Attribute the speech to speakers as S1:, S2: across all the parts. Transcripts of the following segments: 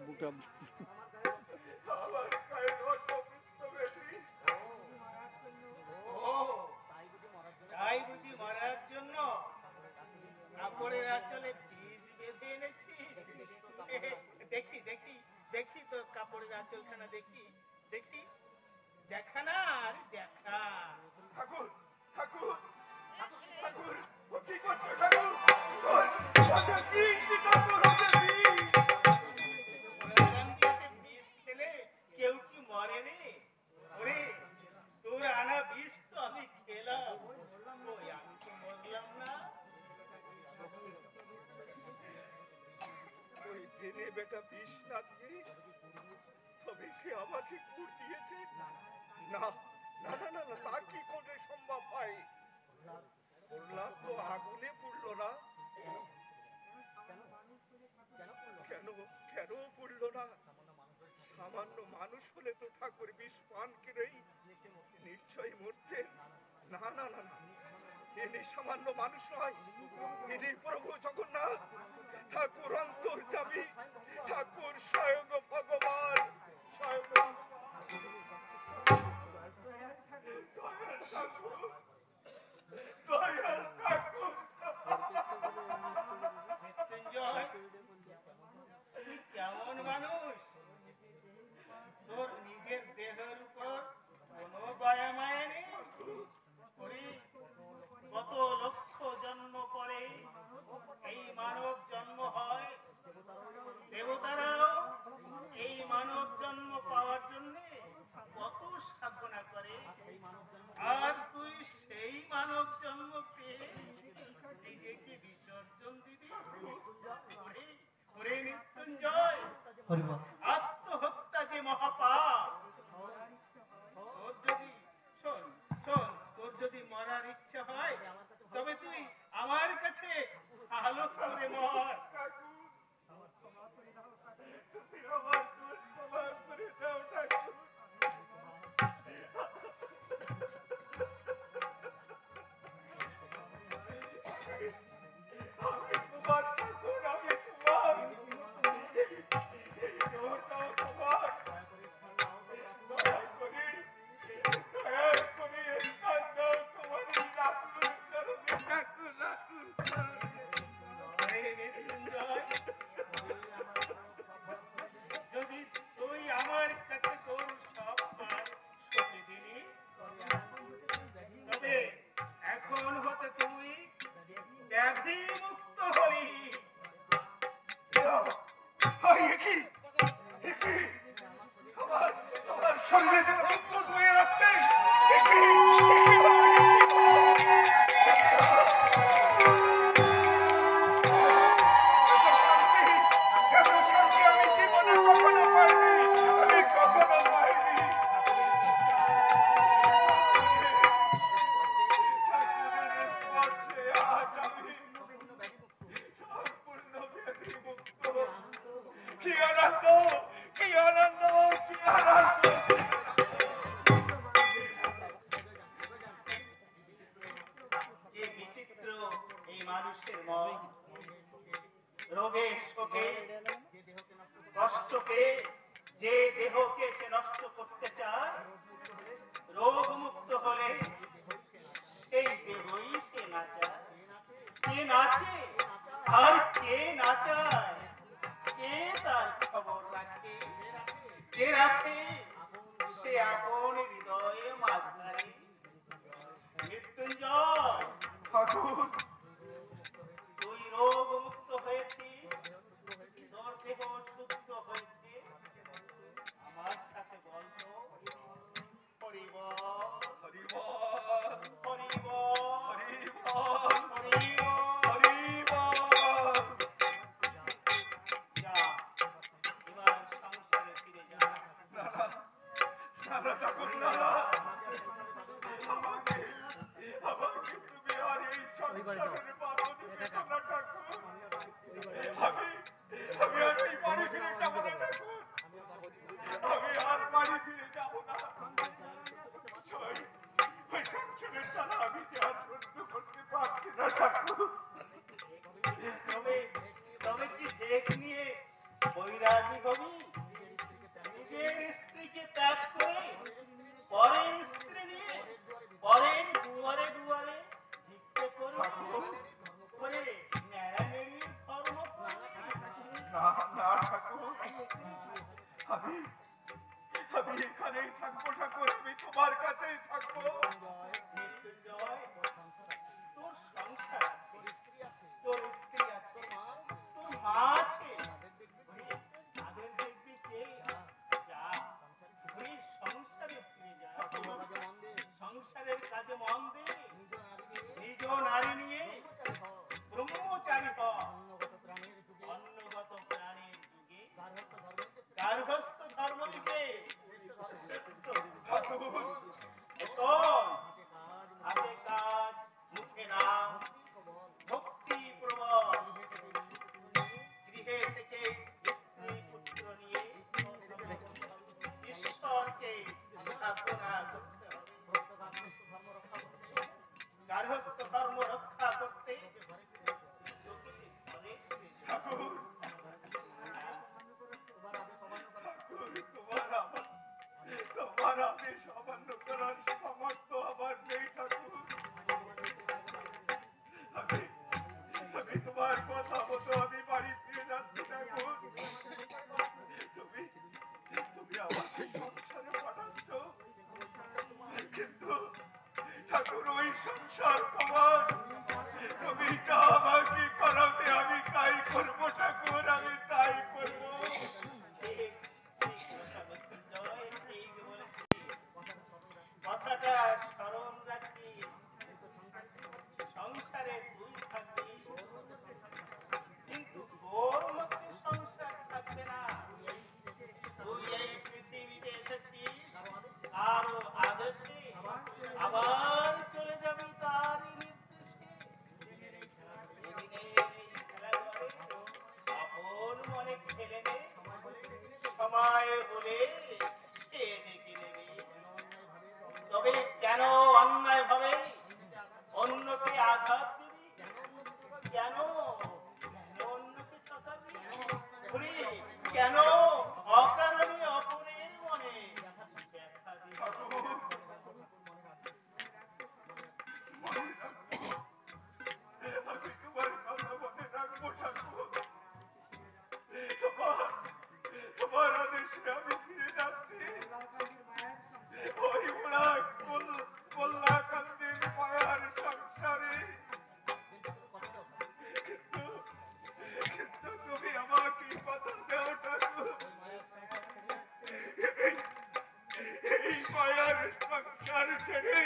S1: বুকটা
S2: তাই বুঝি মরার জন্য কাপড়ের আঁচলে বিষ বেঁধে এনেছিস? দেখি দেখি দেখি তোর কাপড়ের আঁচলখানা দেখি দেখি। দেখা না, আরে দেখা।
S3: ঠাকুর ঠাকুর ঠাকুর, ও কি করছো ঠাকুর?
S2: বিষ খেলে কেউ কি মরে রে? ওরে তোর আনা বিষ তো আমি খেলাম, ওই আমি তো মরলাম না।
S3: ওই দিনে বেটা বিষ না দিয়ে তবে কি আমাকে কুড় দিয়েছে? না না না না, তা কি করে সম্ভব হয়? প্রহ্লাদ তো আগুনে পুড়লো না। কেন কেন পুড়লো না? সামান্য মানুষ হলে তো ঠাকুর বিষ পান করেই নিশ্চয়ই মরতেন। না না না না, ইনি সামান্য মানুষ নয়, ইনি প্রভু জগন্নাথ, ঠাকুর অন্তর্যামী, ঠাকুর স্বয়ং ভগবান, স্বয়ং
S2: কেমন মানুষ? তোর নিজের দেহের উপর কোনো দয়া মায়া নেই? কত লক্ষ জন্ম পরে এই মানব জন্ম হয়। দেবতারাও এই মানব জন্ম পাওয়ার জন্য কত সাধনা করে, আর তুই সেই মানব জন্ম পেয়ে নিজেকে বিসর্জন দিবি? ওরে মৃত্যুঞ্জয়, আত্মহত্যা যে মহাপাপ। তোর যদি শোন শোন, তোর যদি মরার ইচ্ছা হয় তবে তুই আমার কাছে আলো করে মর।
S3: তুমি আমার দোষ ক্ষমা করে দাও ঠাকুর। আমি তোমার ঠাকুর, আমি তোমার, দোষটাও তোমার। দয়া করে স্থান দাও তোমার এই ঠাকুর চরণে। ঠাকুর ঠাকুর
S2: যদি তুই আমার কাছে তোর সব পাপ সঁপে দিলি, তবে এখন হতে তুই ব্যাধি মুক্ত হলি।
S3: আমার শরীরে যেন রক্ত বয়ে যাচ্ছে। এত শান্তি আমি জীবনে কখনো পাইনি, আমি কখনো পাইনি। ঠাকুরের স্পর্শে আজ আমি সম্পূর্ণ ব্যাধি মুক্ত। কি আনন্দ, কি আনন্দ, কি আনন্দ।
S2: যে বিচিত্র এই মানুষের মন, রোগে শোকে কষ্টকে যে দেহকে সে নষ্ট করতে চায়, রোগ মুক্ত হলে সেই দেহই সে নাচায়। কে নাচে আর কে নাচায়, কে তার খবর রাখে? যে রাখে সে আপন হৃদয়ে মাঝখানে। মৃত্যুঞ্জয়,
S3: ঠাকুর
S2: তুই রোগ মুক্ত হয়েছিস, তোর দেহ শুদ্ধ হয়েছে। আমার সাথে বলতো হরিবল
S3: হরিবল
S2: হরিবল
S3: হরিবল
S2: হরিবল।
S3: হরিবল।
S2: যা, এবার সংসারে ফিরে যা।
S3: না না না ঠাকুর,
S2: বৈরাগী হবি, নিজের স্ত্রীকে ত্যাগ করে পরের স্ত্রী নিয়ে পরের দুয়ারে দুয়ারে ভিক্ষে করে নেড়ানেড়ির ধর্ম করবি?
S3: না না ঠাকুর, আমি আমি এখানেই থাকবো ঠাকুর, আমি তোমার কাছেই থাকবো।
S2: মৃত্যুঞ্জয়, তোর সংসার আছে, তোর স্ত্রী আছে, তোর মা আছে, তাদের দেখবি কে? যা, ওই সংসারে ফিরে যা, সংসারের কাজে মন দে, নিজ নারী নিয়ে ব্রহ্মচারী হ। অন্নগত প্রাণের যুগে গার্হস্থ ধর্ম দিতে হাতে কাজ, মুখে নাম, ভক্তি প্রবল, গৃহে থেকে স্ত্রী পুত্র নিয়ে ঈশ্বরকে সাধনা করতে হবে। গার্হস্থ ধর্ম রক্ষা করতে
S3: ঠাকুর, তোমার আদেশ অমান্য করার সামর্থ্য আমার নেই ঠাকুর। আমি তোমার কথা মতো আমি বাড়ি ফিরে যাচ্ছি ঠাকুর। তুমি আমাকে সংসারে পাঠাচ্ছ, কিন্তু ঠাকুর ওই সংসার তোমার, তুমি যা আমাকে করাবে আমি তাই করবো ঠাকুর, আমি তাই করবো।
S2: কথাটা স্মরণ রাখি, সংসারে তুই থাকবি, কিন্তু তোর মধ্যে সংসার থাকবে না। তুই এই পৃথিবীতে এসেছিস আরো আদেশে, আবার চলে যাবি তারই নির্দেশে। আপন মনে খেলে নে, সময় বলে সে ডেকে নেবে। তবে কেন অন্যায় ভাবে অন্যকে আঘাত দিবি? কেন অন্যকে ঠকাবি? কেন অকারণে অপরের মনে ব্যথা দিবি?
S3: আমি তোমার কথা মনে রাখবো ঠাকুর। তোমার আদেশে আমি ফিরে যাচ্ছি। ওই বুড়া কল্যাকান্দির মায়ার সংসারে, কিন্তু তুমি আমাকে কথা দাও ঠাকুর, এই মায়ার সংসার ছেড়ে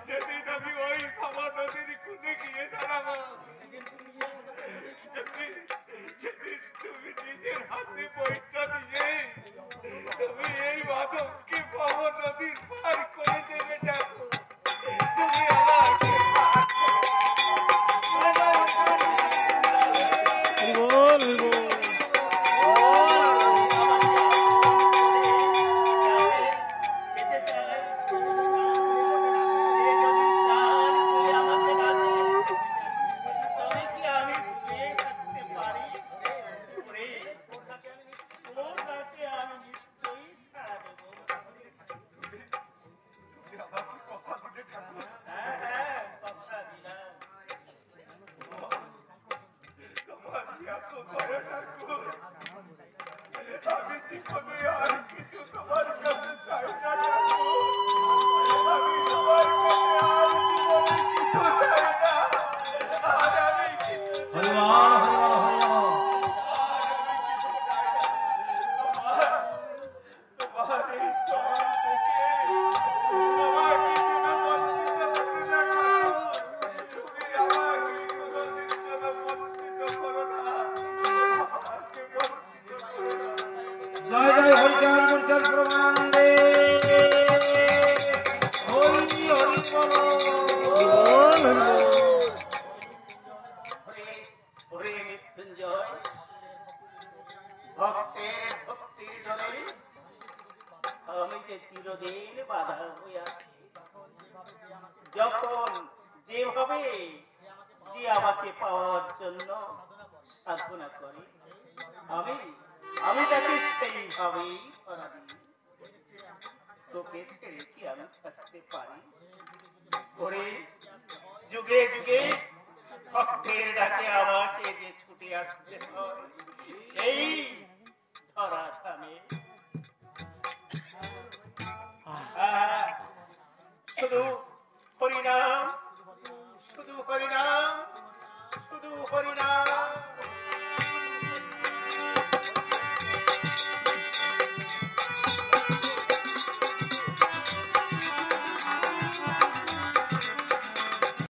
S3: যেদিন আমি ওই ভাবা নদীর কুলে গিয়ে দাঁড়াবো, সেদিন তুমি নিজের হাতে বইটা দিয়ে তুমি এই মাধবকে ভাবা নদীর পার করে দেবে ঠাকুর। তুমি আমাকে আমি জীবনে আর কিছু তোমার কাছে চাই না ঠাকুর। আমি তোমার কাছে আর জীবনে কিছু চাই না। আর আমি কিছু চাই না। তোমার এই চরণ থেকে আমাকে তুমি বঞ্চিত করো না ঠাকুর। তুমি আমাকে কোনোদিন যেন বঞ্চিত করো না। আমাকে বঞ্চিত করো না।
S1: জয় জয় হরিচাঁদ গুরুচাঁদ প্রমানন্দে হরি হরি
S2: ওরে মৃত্যুঞ্জয়, ভক্তের ভক্তির ডরে আমি যে চিরদিন বাধা হয়ে আছি। যখন যেভাবে যে আমাকে পাওয়ার জন্য সাধনা করে আমি আমি তাকে সেইভাবেই ধরা দিই। তোকে ছেড়ে কি আমি থাকতে পারি? ওরে যুগে যুগে ভক্তের ডাকে আমাকে যে ছুটে আসতে হয়, এই ধরা থামে